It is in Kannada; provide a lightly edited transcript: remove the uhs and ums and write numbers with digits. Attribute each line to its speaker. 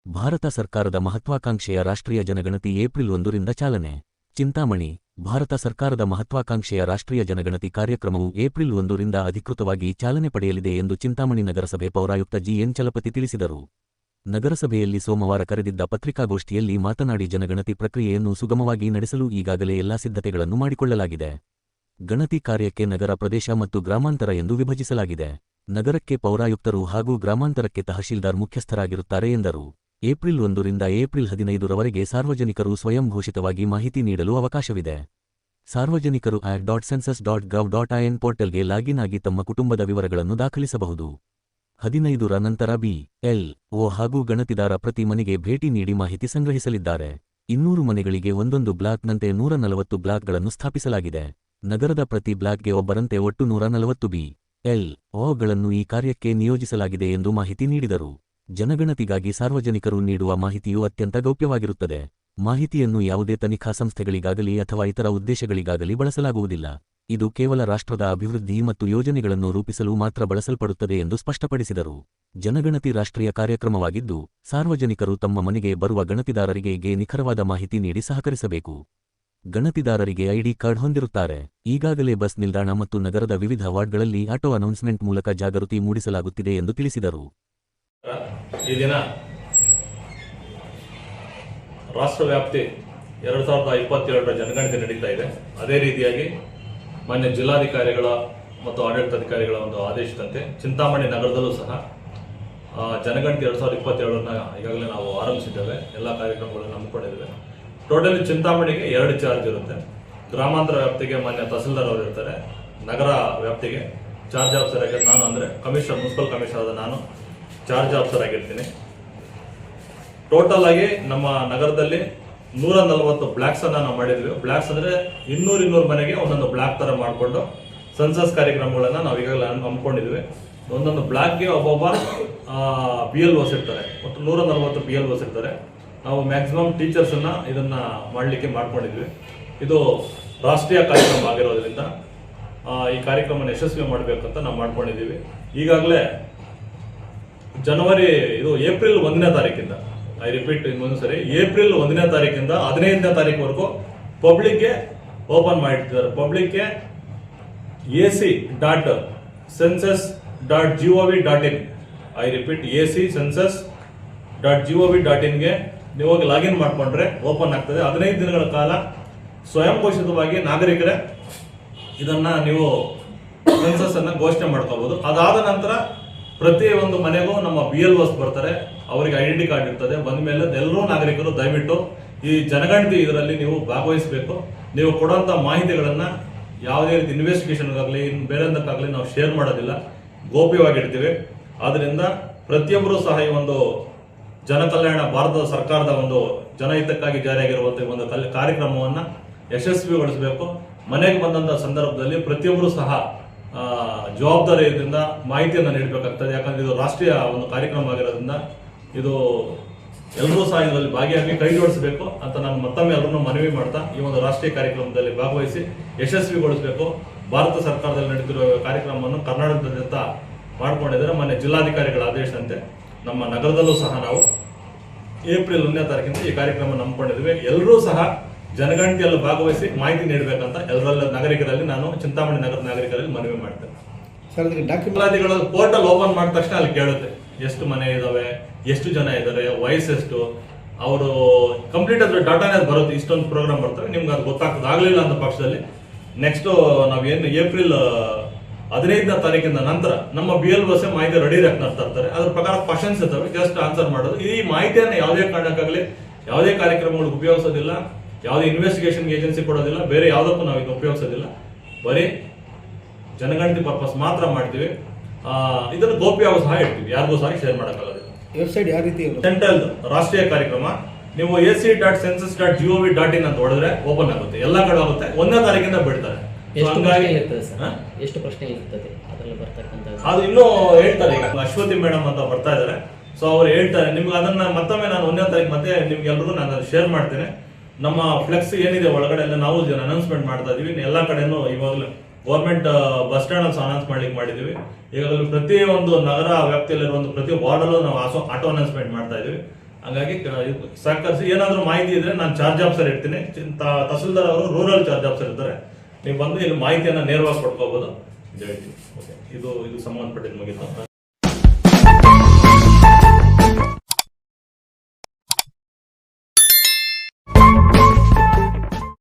Speaker 1: ಭಾರತ ಸರ್ಕಾರದ ಮಹತ್ವಾಕಾಂಕ್ಷೆಯ ರಾಷ್ಟ್ರೀಯ ಜನಗಣತಿ ಏಪ್ರಿಲ್ 1ರಿಂದ ಚಾಲನೆ. ಚಿಂತಾಮಣಿ. ಭಾರತ ಸರ್ಕಾರದ ಮಹತ್ವಾಕಾಂಕ್ಷೆಯ ರಾಷ್ಟ್ರೀಯ ಜನಗಣತಿ ಕಾರ್ಯಕ್ರಮವು ಏಪ್ರಿಲ್ 1ರಿಂದ ಅಧಿಕೃತವಾಗಿ ಚಾಲನೆ ಪಡೆಯಲಿದೆ ಎಂದು ಚಿಂತಾಮಣಿ ನಗರಸಭೆ ಪೌರಾಯುಕ್ತ ಜಿ.ಎನ್. ಚಲಪತಿ ತಿಳಿಸಿದರು. ನಗರಸಭೆಯಲ್ಲಿ ಸೋಮವಾರ ಕರೆದಿದ್ದ ಪತ್ರಿಕಾಗೋಷ್ಠಿಯಲ್ಲಿ ಮಾತನಾಡಿ, ಜನಗಣತಿ ಪ್ರಕ್ರಿಯೆಯನ್ನು ಸುಗಮವಾಗಿ ನಡೆಸಲು ಈಗಾಗಲೇ ಎಲ್ಲಾ ಸಿದ್ಧತೆಗಳನ್ನು ಮಾಡಿಕೊಳ್ಳಲಾಗಿದೆ. ಗಣತಿ ಕಾರ್ಯಕ್ಕೆ ನಗರ, ಪ್ರದೇಶ ಮತ್ತು ಗ್ರಾಮಾಂತರ ಎಂದು ವಿಭಜಿಸಲಾಗಿದೆ. ನಗರಕ್ಕೆ ಪೌರಾಯುಕ್ತರು ಹಾಗೂ ಗ್ರಾಮಾಂತರಕ್ಕೆ ತಹಶೀಲ್ದಾರ್ ಮುಖ್ಯಸ್ಥರಾಗಿರುತ್ತಾರೆ ಎಂದರು. ಏಪ್ರಿಲ್ 1ರಿಂದ ಏಪ್ರಿಲ್ 15ರವರೆಗೆ ಸಾರ್ವಜನಿಕರು ಸ್ವಯಂ ಘೋಷಿತವಾಗಿ ಮಾಹಿತಿ ನೀಡಲು ಅವಕಾಶವಿದೆ. ಸಾರ್ವಜನಿಕರು act.census.gov.in ಪೋರ್ಟಲ್ಗೆ ಲಾಗಿನ್ ಆಗಿ ತಮ್ಮ ಕುಟುಂಬದ ವಿವರಗಳನ್ನು ದಾಖಲಿಸಬಹುದು. 15ರ ನಂತರ BLO ಹಾಗೂ ಗಣತಿದಾರ ಪ್ರತಿ ಮನೆಗೆ ಭೇಟಿ ನೀಡಿ ಮಾಹಿತಿ ಸಂಗ್ರಹಿಸಲಿದ್ದಾರೆ. 200 ಮನೆಗಳಿಗೆ ಒಂದೊಂದು ಬ್ಲಾಕ್ನಂತೆ 140 ಬ್ಲಾಕ್ಗಳನ್ನು ಸ್ಥಾಪಿಸಲಾಗಿದೆ. ನಗರದ ಪ್ರತಿ ಬ್ಲಾಕ್ಗೆ ಒಬ್ಬರಂತೆ ಒಟ್ಟು 140 BLOಗಳನ್ನು ಈ ಕಾರ್ಯಕ್ಕೆ ನಿಯೋಜಿಸಲಾಗಿದೆ ಎಂದು ಮಾಹಿತಿ ನೀಡಿದರು. ಜನಗಣತಿಗಾಗಿ ಸಾರ್ವಜನಿಕರು ನೀಡುವ ಮಾಹಿತಿಯು ಅತ್ಯಂತ ಗೌಪ್ಯವಾಗಿರುತ್ತದೆ. ಮಾಹಿತಿಯನ್ನು ಯಾವುದೇ ತನಿಖಾ ಸಂಸ್ಥೆಗಳಿಗಾಗಲಿ ಅಥವಾ ಇತರ ಉದ್ದೇಶಗಳಿಗಾಗಲಿ ಬಳಸಲಾಗುವುದಿಲ್ಲ. ಇದು ಕೇವಲ ರಾಷ್ಟ್ರದ ಅಭಿವೃದ್ಧಿ ಮತ್ತು ಯೋಜನೆಗಳನ್ನು ರೂಪಿಸಲು ಮಾತ್ರ ಬಳಸಲ್ಪಡುತ್ತದೆ ಎಂದು ಸ್ಪಷ್ಟಪಡಿಸಿದರು. ಜನಗಣತಿ ರಾಷ್ಟ್ರೀಯ ಕಾರ್ಯಕ್ರಮವಾಗಿದ್ದು, ಸಾರ್ವಜನಿಕರು ತಮ್ಮ ಮನೆಗೆ ಬರುವ ಗಣತಿದಾರರಿಗೆ ನಿಖರವಾದ ಮಾಹಿತಿ ನೀಡಿ ಸಹಕರಿಸಬೇಕು. ಗಣತಿದಾರರಿಗೆ ಐಡಿ ಕಾರ್ಡ್ ಹೊಂದಿರುತ್ತಾರೆ. ಈಗಾಗಲೇ ಬಸ್ ನಿಲ್ದಾಣ ಮತ್ತು ನಗರದ ವಿವಿಧ ವಾರ್ಡ್ಗಳಲ್ಲಿ ಆಟೋ ಅನೌನ್ಸ್ಮೆಂಟ್ ಮೂಲಕ ಜಾಗೃತಿ ಮೂಡಿಸಲಾಗುತ್ತಿದೆ ಎಂದು ತಿಳಿಸಿದರು.
Speaker 2: ಈ ದಿನ ರಾಷ್ಟ್ರವ್ಯಾಪ್ತಿ 2027ರ ಜನಗಣತಿ ನಡೀತಾ ಇದೆ. ಅದೇ ರೀತಿಯಾಗಿ ಮಾನ್ಯ ಜಿಲ್ಲಾಧಿಕಾರಿಗಳ ಮತ್ತು ಆಡಳಿತಾಧಿಕಾರಿಗಳ ಒಂದು ಆದೇಶದಂತೆ ಚಿಂತಾಮಣಿ ನಗರದಲ್ಲೂ ಸಹ ಜನಗಣತಿ 2027ನ್ನ ಈಗಾಗಲೇ ನಾವು ಆರಂಭಿಸಿದ್ದೇವೆ. ಎಲ್ಲ ಕಾರ್ಯಕ್ರಮಗಳನ್ನು ಹಮ್ಮಿಕೊಂಡಿದ್ದೇವೆ. ಟೋಟಲಿ ಚಿಂತಾಮಣಿಗೆ 2 ಚಾರ್ಜ್ ಇರುತ್ತೆ. ಗ್ರಾಮಾಂತರ ವ್ಯಾಪ್ತಿಗೆ ಮಾನ್ಯ ತಹಸೀಲ್ದಾರ್ ಅವರು ಇರ್ತಾರೆ. ನಗರ ವ್ಯಾಪ್ತಿಗೆ ಚಾರ್ಜ್ ಆಫೀಸರ್ ಆಗಿ ನಾನು, ಅಂದರೆ ಮುನ್ಸಿಪಲ್ ಕಮಿಷನರ್ ಆದ ನಾನು ಚಾರ್ಜ್ ಆಫೀಸರ್ ಆಗಿರ್ತೀನಿ. ಟೋಟಲ್ ಆಗಿ ನಮ್ಮ ನಗರದಲ್ಲಿ 140 ಬ್ಲಾಕ್ಸ್ ಅನ್ನ ನಾವು ಮಾಡಿದ್ವಿ. ಬ್ಲಾಕ್ಸ್ ಅಂದ್ರೆ 200 ಮನೆಗೆ ಒಂದೊಂದು ಬ್ಲಾಕ್ ತರ ಮಾಡಿಕೊಂಡು ಸೆನ್ಸಸ್ ಕಾರ್ಯಕ್ರಮಗಳನ್ನ ನಾವು ಈಗಾಗಲೇ ಹಮ್ಮಿಕೊಂಡಿದ್ವಿ. ಒಂದೊಂದು ಬ್ಲಾಕ್ಗೆ ಒಬ್ಬೊಬ್ಬ BLOs ಇರ್ತಾರೆ. ಒಟ್ಟು 140 BLOs ಇರ್ತಾರೆ. ನಾವು ಮ್ಯಾಕ್ಸಿಮಮ್ ಟೀಚರ್ಸ್ ಅನ್ನ ಇದನ್ನ ಮಾಡಲಿಕ್ಕೆ ಮಾಡ್ಕೊಂಡಿದ್ವಿ. ಇದು ರಾಷ್ಟ್ರೀಯ ಕಾರ್ಯಕ್ರಮ ಆಗಿರೋದ್ರಿಂದ ಈ ಕಾರ್ಯಕ್ರಮವನ್ನು ಯಶಸ್ವಿ ಮಾಡಬೇಕಂತ ನಾವು ಮಾಡ್ಕೊಂಡಿದ್ದೀವಿ. ಈಗಾಗಲೇ ಏಪ್ರಿಲ್ 1ನೇ ತಾರೀಕಿಂದ, ಐ ರಿಪೀಟ್ ಇನ್ನೊಂದು ಸರಿ, ಏಪ್ರಿಲ್ 1ನೇ ತಾರೀಕಿಂದ 15ನೇ ತಾರೀಕುವರೆಗೂ ಪಬ್ಲಿಕ್ಗೆ ಓಪನ್ ಮಾಡಿಟ್ಟಿದ್ದಾರೆ. ಪಬ್ಲಿಕ್ಗೆ ac.census.gov.in, ಐ ರಿಪೀಟ್ ac.census.gov.in ನೀವು ಹೋಗಿ ಲಾಗಿನ್ ಮಾಡಿಕೊಂಡ್ರೆ ಓಪನ್ ಆಗ್ತದೆ. 15 ದಿನಗಳ ಕಾಲ ಸ್ವಯಂ ಘೋಷಿತವಾಗಿ ನಾಗರಿಕರೇ ಇದನ್ನ ನೀವು ಸೆನ್ಸಸ್ ಅನ್ನ ಘೋಷಣೆ ಮಾಡ್ಕೋಬಹುದು. ಅದಾದ ನಂತರ ಪ್ರತಿ ಒಂದು ಮನೆಗೂ ನಮ್ಮ BLOs ಬರ್ತಾರೆ. ಅವರಿಗೆ ಐಡೆಂಟಿ ಕಾರ್ಡ್ ಇರ್ತದೆ. ಬಂದ ಮೇಲೆ ಎಲ್ಲರೂ ನಾಗರಿಕರು ದಯವಿಟ್ಟು ಈ ಜನಗಣತಿ ಇದರಲ್ಲಿ ನೀವು ಭಾಗವಹಿಸಬೇಕು. ನೀವು ಕೊಡುವಂತ ಮಾಹಿತಿಗಳನ್ನ ಯಾವುದೇ ರೀತಿ ಇನ್ವೆಸ್ಟಿಗೇಷನ್ಗಾಗಲಿ ಬೇರೆದಕ್ಕಾಗಲಿ ನಾವು ಶೇರ್ ಮಾಡೋದಿಲ್ಲ, ಗೌಪ್ಯವಾಗಿಡ್ತೀವಿ. ಆದ್ರಿಂದ ಪ್ರತಿಯೊಬ್ಬರು ಸಹ ಈ ಒಂದು ಜನಕಲ್ಯಾಣ ಭಾರತ ಸರ್ಕಾರದ ಒಂದು ಜನಹಿತಕ್ಕಾಗಿ ಜಾರಿಯಾಗಿರುವಂತಹ ಒಂದು ಕಾರ್ಯಕ್ರಮವನ್ನ ಯಶಸ್ವಿಗೊಳಿಸಬೇಕು. ಮನೆಗೆ ಬಂದಂತ ಸಂದರ್ಭದಲ್ಲಿ ಪ್ರತಿಯೊಬ್ಬರು ಸಹ ಜವಾಬ್ದಾರಿಯಿಂದ ಮಾಹಿತಿಯನ್ನು ನೀಡಬೇಕಾಗ್ತದೆ. ಯಾಕಂದ್ರೆ ಇದು ರಾಷ್ಟ್ರೀಯ ಒಂದು ಕಾರ್ಯಕ್ರಮ ಆಗಿರೋದ್ರಿಂದ ಇದು ಎಲ್ಲರೂ ಸಹ ಇದರಲ್ಲಿ ಭಾಗಿಯಾಗಿ ಕೈ ಜೋಡಿಸಬೇಕು ಅಂತ ನಾನು ಮತ್ತೊಮ್ಮೆ ಎಲ್ಲರನ್ನೂ ಮನವಿ ಮಾಡ್ತಾ ಈ ಒಂದು ರಾಷ್ಟ್ರೀಯ ಕಾರ್ಯಕ್ರಮದಲ್ಲಿ ಭಾಗವಹಿಸಿ ಯಶಸ್ವಿಗೊಳಿಸಬೇಕು. ಭಾರತ ಸರ್ಕಾರದಲ್ಲಿ ನಡೆದಿರುವ ಕಾರ್ಯಕ್ರಮವನ್ನು ಕರ್ನಾಟಕದಾದ್ಯಂತ ಮಾಡಿಕೊಂಡಿದ್ದಾರೆ. ಮಾನ್ಯ ಜಿಲ್ಲಾಧಿಕಾರಿಗಳ ಆದೇಶದಂತೆ ನಮ್ಮ ನಗರದಲ್ಲೂ ಸಹ ನಾವು ಏಪ್ರಿಲ್ 1ನೇ ತಾರೀಕಿಂದ ಈ ಕಾರ್ಯಕ್ರಮ ನಂಬಿಕೊಂಡಿದ್ದೇವೆ. ಎಲ್ಲರೂ ಸಹ ಜನಗಣತಿಯಲ್ಲಿ ಭಾಗವಹಿಸಿ ಮಾಹಿತಿ ನೀಡಬೇಕಂತ ಎಲ್ಲರೆಲ್ಲ ನಾಗರಿಕರಲ್ಲಿ ನಾನು ಚಿಂತಾಮಣಿ ನಗರದ ನಾಗರಿಕರಲ್ಲಿ ಮನವಿ ಮಾಡ್ತೇನೆ. ಜಿಲ್ಲಾಧಿಕಾರಿಗಳ ಪೋರ್ಟಲ್ ಓಪನ್ ಮಾಡಿದ ತಕ್ಷಣ ಅಲ್ಲಿ ಕೇಳುತ್ತೆ ಎಷ್ಟು ಮನೆ ಇದಾವೆ, ಎಷ್ಟು ಜನ ಇದ್ದಾರೆ, ವಯಸ್ಸೆಷ್ಟು, ಅವರು ಕಂಪ್ಲೀಟ್ ಅದ್ರ ಡಾಟಾನೇ ಬರುತ್ತೆ. ಇಷ್ಟೊಂದು ಪ್ರೋಗ್ರಾಮ್ ಬರ್ತವೆ, ನಿಮ್ಗೆ ಅದು ಗೊತ್ತಾಗ್ತದೆ. ಆಗಲಿಲ್ಲ ಅಂತ ಪಕ್ಷದಲ್ಲಿ ನೆಕ್ಸ್ಟ್ ನಾವೇನು ಏಪ್ರಿಲ್ 15ನೇ ತಾರೀಕಿಂದ ನಂತರ ನಮ್ಮ BLOs ಮಾಹಿತಿ ರೆಡಿ ಮಾಡ್ತಾ ಇರ್ತಾರೆ. ಅದ್ರ ಪ್ರಕಾರ ಕ್ವಶನ್ಸ್ ಇರ್ತವೆ, ಜಸ್ಟ್ ಆನ್ಸರ್ ಮಾಡೋದು. ಈ ಮಾಹಿತಿಯನ್ನು ಯಾವುದೇ ಕಾರಣಕ್ಕಾಗಲಿ ಯಾವುದೇ ಕಾರ್ಯಕ್ರಮಗಳಿಗೆ ಉಪಯೋಗಿಸೋದಿಲ್ಲ, ಯಾವುದೇ ಇನ್ವೆಸ್ಟಿಗೇಷನ್ ಏಜೆನ್ಸಿ ಕೊಡೋದಿಲ್ಲ, ಬೇರೆ ಯಾವುದಕ್ಕೂ ನಾವು ಇದು ಉಪಯೋಗಿಸೋದಿಲ್ಲ. ಬರೀ ಜನಗಣತಿ ಪರ್ಪಸ್ ಮಾತ್ರ ಮಾಡ್ತೀವಿ. ಇದನ್ನು ಗೌಪ್ಯವಾಗಿ ಸಹ ಇಡ್ತೀವಿ, ಯಾರಿಗೂ ಸಹ ಶೇರ್ ಮಾಡೋಕ್ಕಾಗಲ್ಲ.
Speaker 3: ವೆಬ್ಸೈಟ್ ಯಾವ ರೀತಿ?
Speaker 2: ಸೆಂಟ್ರಲ್ ರಾಷ್ಟ್ರೀಯ ಕಾರ್ಯಕ್ರಮ ನೀವು ac.census.gov.in ಅಂತ ಹೊಡೆದ್ರೆ ಓಪನ್ ಆಗುತ್ತೆ, ಎಲ್ಲ ಕಡೆ ಆಗುತ್ತೆ. 1ನೇ ತಾರೀಕಿಂದ ಬಿಡ್ತಾರೆ.
Speaker 3: ಎಷ್ಟು ಪ್ರಶ್ನೆ ಇರ್ತದೆ ಅದರಲ್ಲಿ ಬರ್ತಕ್ಕಂಥ
Speaker 2: ಅದು ಇನ್ನೂ ಹೇಳ್ತಾರೆ. ಈಗ ಅಶ್ವತಿ ಮೇಡಮ್ ಅಂತ ಬರ್ತಾ ಇದ್ದಾರೆ. ಸೊ ಅವ್ರು ಹೇಳ್ತಾರೆ ನಿಮ್ಗೆ ಅದನ್ನ ಮತ್ತೊಮ್ಮೆ ನಾನು 1ನೇ ತಾರೀಕು ಮತ್ತೆ ನಿಮ್ಗೆಲ್ರಿಗೂ ನಾನು ಶೇರ್ ಮಾಡ್ತೇನೆ. ನಮ್ಮ ಫ್ಲೆಕ್ಸ್ ಏನಿದೆ ಒಳಗಡೆ ಎಲ್ಲ ನಾವು ಅನೌನ್ಸ್ಮೆಂಟ್ ಮಾಡ್ತಾ ಇದೀವಿ. ಎಲ್ಲಾ ಕಡೆನೂ ಇವಾಗಲೂ ಗೌರ್ಮೆಂಟ್ ಬಸ್ ಸ್ಟ್ಯಾಂಡ್ ಅನ್ನು ಅನೌನ್ಸ್ ಮಾಡ್ಲಿಕ್ಕೆ ಮಾಡಿದೀವಿ. ಈಗಾಗಲೇ ಪ್ರತಿ ಒಂದು ನಗರ ವ್ಯಾಪ್ತಿಯಲ್ಲಿರುವಂತ ಪ್ರತಿ ವಾರ್ಡ್ ಅಲ್ಲೂ ನಾವು ಆಟೋ ಅನೌನ್ಸ್ಮೆಂಟ್ ಮಾಡ್ತಾ ಇದೀವಿ. ಹಂಗಾಗಿ ಸಹಕರಿಸಿ. ಏನಾದರೂ ಮಾಹಿತಿ ಇದ್ರೆ ನಾನು ಚಾರ್ಜ್ ಆಫೀಸರ್ ಇರ್ತೀನಿ, ತಹಸೀಲ್ದಾರ್ ಅವರು ರೂರಲ್ ಚಾರ್ಜ್ ಆಫೀಸರ್ ಇರ್ತಾರೆ. ನೀವು ಬಂದು ಇಲ್ಲಿ ಮಾಹಿತಿಯನ್ನು ನೇರವಾಗಿ ಪಡ್ಕೋಬಹುದು. ಇದು ಸಂಬಂಧಪಟ್ಟಿದ್ದು ಮುಗಿತು.